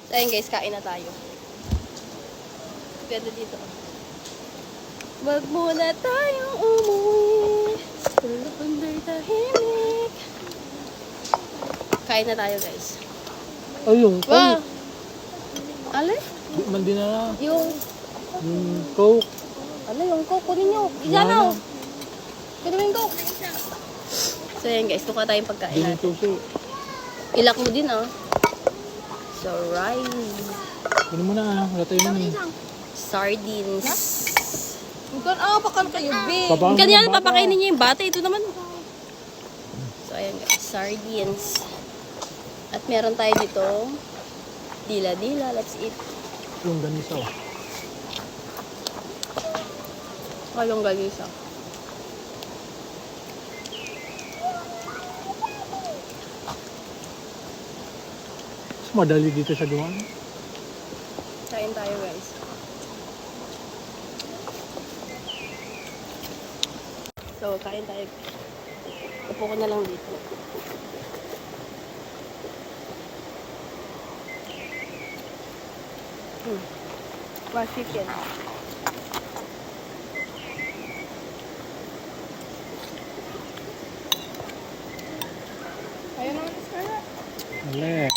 So ayun guys, kain na tayo. Ganda dito. Wag muna tayong umuwi. Tulog under tahimik. Kain na tayo guys. Ayun, Wow! Ale? mandi na. Yung... Coke. Ano yung coke? Kunin nyo. Iganaw. Kunin mo yung coke. So yan guys, tuka tayong pagkain Hindi natin. susi. Ilak mo din ah. So rice. Kunin mo na, wala tayo nun eh. Sardines. Pakal kayo, big. Babahan mo Ganyan, ng bata. papakainin niya yung bata. Ito naman. So ayan guys, sardines. At meron tayo dito dila-dila. Let's eat. Yung ganisa oh. Kalong galisa. Mas madali dito sa gawan. Kain tayo guys. So, kain tayo. Upo ko na lang dito. Wow, chicken. Ayun ang iskara. Alek.